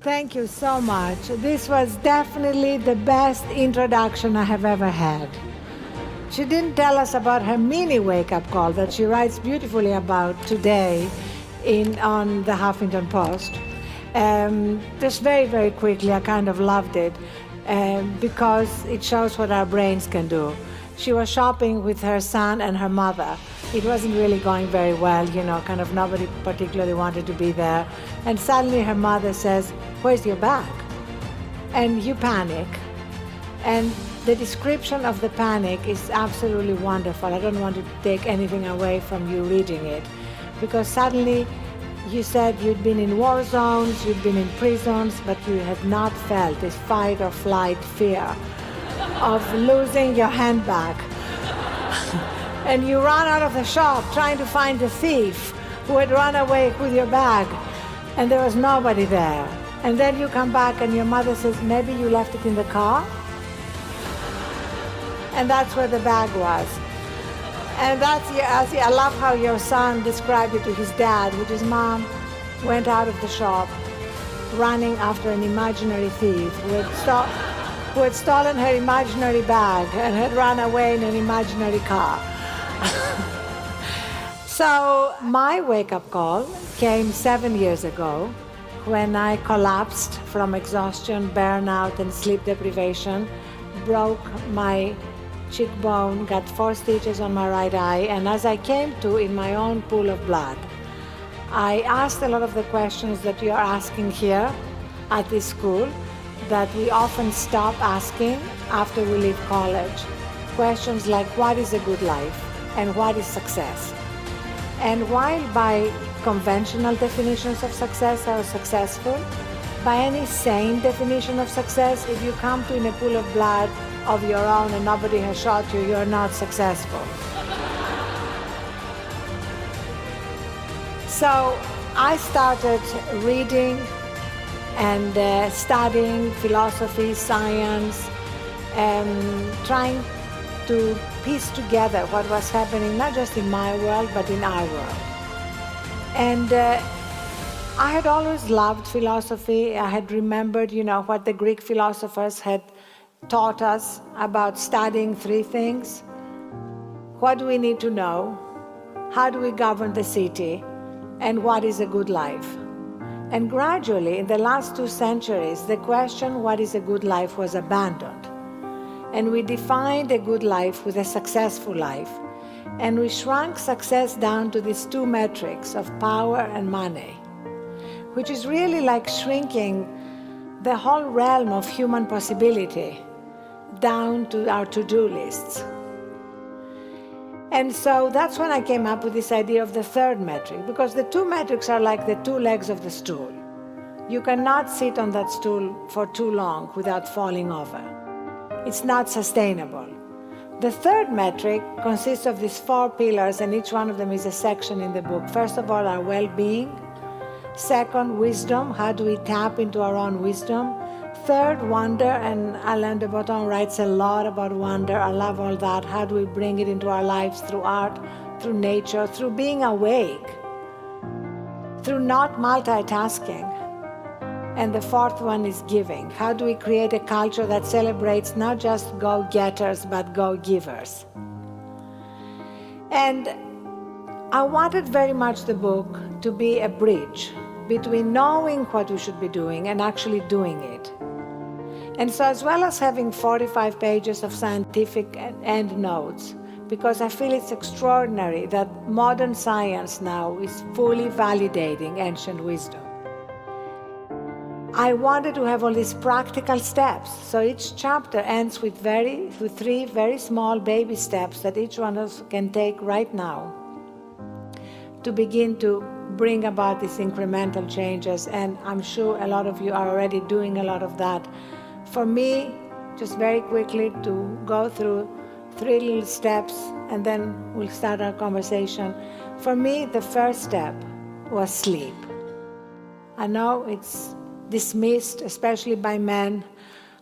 Thank you so much. This was definitely the best introduction I have ever had. She didn't tell us about her mini wake-up call that she writes beautifully about today on the Huffington Post. Just very, very quickly, I kind of loved it because it shows what our brains can do. She was shopping with her son and her mother. It wasn't really going very well, kind of nobody particularly wanted to be there. And suddenly her mother says, "Where's your bag?" And you panic. And the description of the panic is absolutely wonderful. I don't want to take anything away from you reading it, because suddenly you said you'd been in war zones, you'd been in prisons, but you had not felt this fight or flight fear of losing your handbag. And you run out of the shop trying to find the thief who had run away with your bag, and there was nobody there. And then you come back and your mother says, "Maybe you left it in the car?" And that's where the bag was. And I love how your son described it to his dad, which is Mom went out of the shop running after an imaginary thief who had stolen her imaginary bag and had run away in an imaginary car. So my wake-up call came 7 years ago when I collapsed from exhaustion, burnout, and sleep deprivation, broke my cheekbone, got 4 stitches on my right eye, and as I came to in my own pool of blood, I asked a lot of the questions that you're asking here at this school that we often stop asking after we leave college. Questions like, what is a good life and what is success? And while by conventional definitions of success are successful, by any sane definition of success, if you come to in a pool of blood of your own and nobody has shot you, you're not successful. So I started reading and studying philosophy, science, and trying to piece together what was happening not just in my world but in our world. And I had always loved philosophy. I had remembered, what the Greek philosophers had taught us about studying 3 things. What do we need to know? How do we govern the city? And what is a good life? And gradually, in the last 2 centuries, the question, what is a good life, was abandoned. And we defined a good life with a successful life. And we shrunk success down to these 2 metrics of power and money, which is really like shrinking the whole realm of human possibility down to our to-do lists. And so that's when I came up with this idea of the 3rd metric, because the 2 metrics are like the 2 legs of the stool. You cannot sit on that stool for too long without falling over. It's not sustainable. The 3rd metric consists of these 4 pillars, and each one of them is a section in the book. First of all, our well-being. 2nd, wisdom. How do we tap into our own wisdom? 3rd, wonder, and Alain de Botton writes a lot about wonder. I love all that. How do we bring it into our lives through art, through nature, through being awake, through not multitasking? And the 4th one is giving. How do we create a culture that celebrates not just go-getters, but go-givers? And I wanted very much the book to be a bridge between knowing what we should be doing and actually doing it. And so, as well as having 45 pages of scientific endnotes, because I feel it's extraordinary that modern science now is fully validating ancient wisdom, I wanted to have all these practical steps. So each chapter ends with 3 very small baby steps that each one of us can take right now to begin to bring about these incremental changes. And I'm sure a lot of you are already doing a lot of that. For me, just very quickly to go through 3 little steps and then we'll start our conversation. For me, the first step was sleep. I know it's dismissed, especially by men,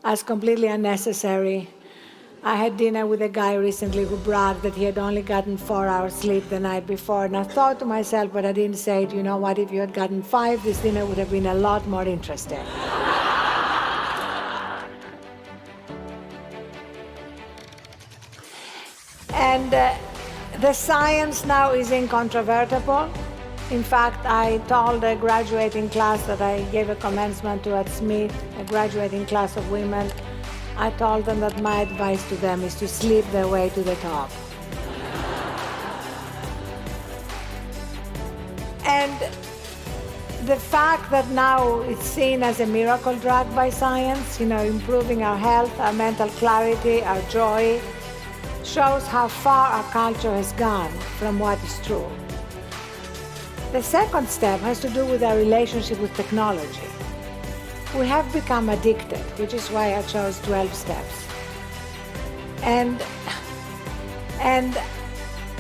as completely unnecessary. I had dinner with a guy recently who bragged that he had only gotten 4 hours sleep the night before, and I thought to myself, but I didn't say it, you know what, if you had gotten 5, this dinner would have been a lot more interesting. And the science now is incontrovertible. In fact, I told a graduating class that I gave a commencement to at Smith, a graduating class of women, I told them that my advice to them is to sleep their way to the top. And the fact that now it's seen as a miracle drug by science, improving our health, our mental clarity, our joy, shows how far our culture has gone from what is true. The second step has to do with our relationship with technology. We have become addicted, which is why I chose 12 steps. And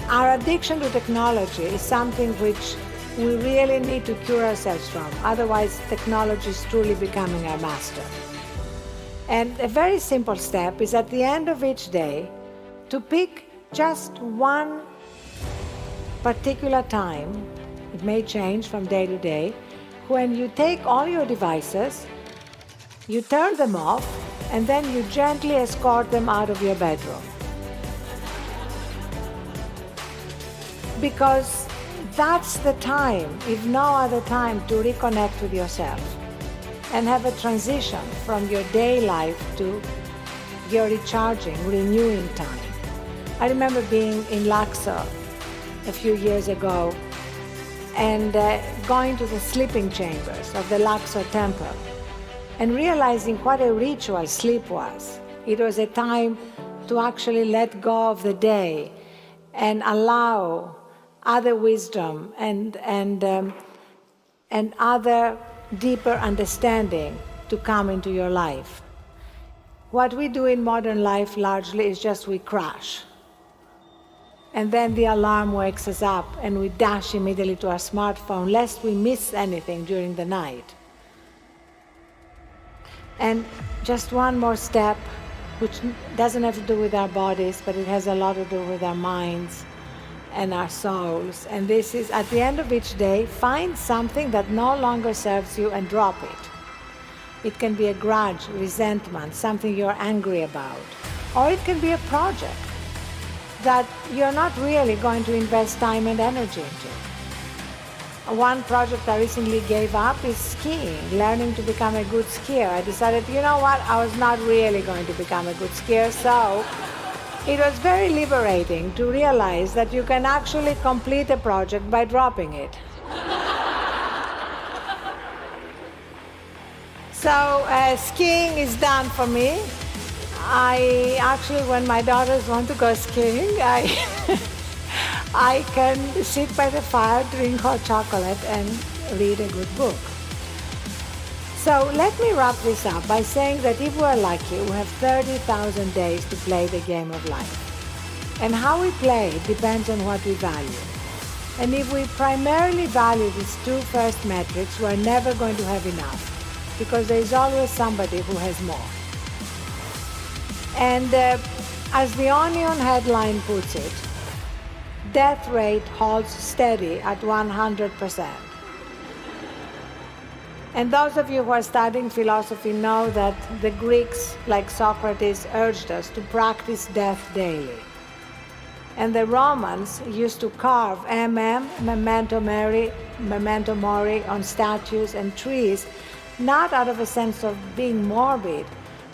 our addiction to technology is something which we really need to cure ourselves from. Otherwise, technology is truly becoming our master. And a very simple step is at the end of each day to pick just one particular time, it may change from day to day, when you take all your devices, you turn them off, and then you gently escort them out of your bedroom. Because that's the time, if no other time, to reconnect with yourself and have a transition from your day life to your recharging, renewing time. I remember being in Luxor a few years ago and going to the sleeping chambers of the Luxor temple and realizing what a ritual sleep was. It was a time to actually let go of the day and allow other wisdom and other deeper understanding to come into your life. What we do in modern life largely is just we crash. And then the alarm wakes us up and we dash immediately to our smartphone lest we miss anything during the night. And just one more step, which doesn't have to do with our bodies, but it has a lot to do with our minds and our souls. And this is, at the end of each day, find something that no longer serves you and drop it. It can be a grudge, resentment, something you're angry about. Or it can be a project that you're not really going to invest time and energy into. One project I recently gave up is skiing, learning to become a good skier. I decided, you know what, I was not really going to become a good skier, so it was very liberating to realize that you can actually complete a project by dropping it. So skiing is done for me. I actually, when my daughters want to go skiing, I can sit by the fire, drink hot chocolate, and read a good book. So let me wrap this up by saying that if we're lucky, we have 30,000 days to play the game of life. And how we play depends on what we value. And if we primarily value these two first metrics, we're never going to have enough, because there is always somebody who has more. And as the Onion headline puts it, death rate holds steady at 100%. And those of you who are studying philosophy know that the Greeks, like Socrates, urged us to practice death daily. And the Romans used to carve memento mori, on statues and trees, not out of a sense of being morbid,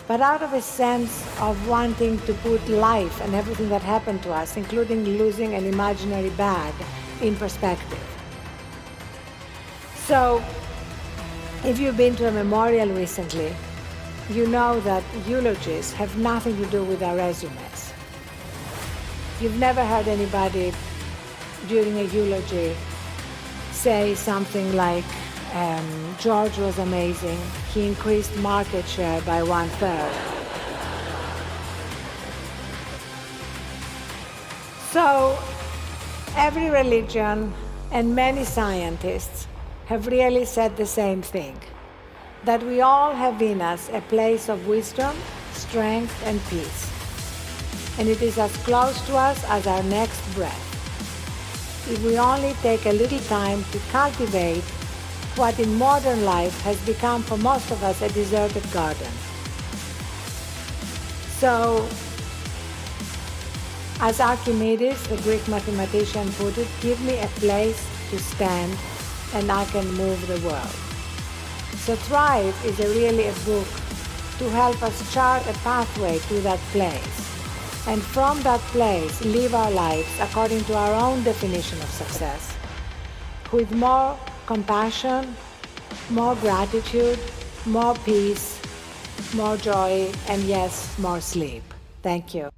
but out of a sense of wanting to put life and everything that happened to us, including losing an imaginary bag, in perspective. So, if you've been to a memorial recently, you know that eulogies have nothing to do with our resumes. You've never heard anybody during a eulogy say something like, George was amazing. He increased market share by 1/3. So, every religion and many scientists have really said the same thing, that we all have in us a place of wisdom, strength, and peace. and it is as close to us as our next breath. If we only take a little time to cultivate what in modern life has become for most of us a deserted garden. So, as Archimedes, the Greek mathematician, put it, give me a place to stand and I can move the world. So Thrive is really a book to help us chart a pathway to that place. And from that place, live our lives according to our own definition of success, with more compassion, more gratitude, more peace, more joy, and yes, more sleep. Thank you.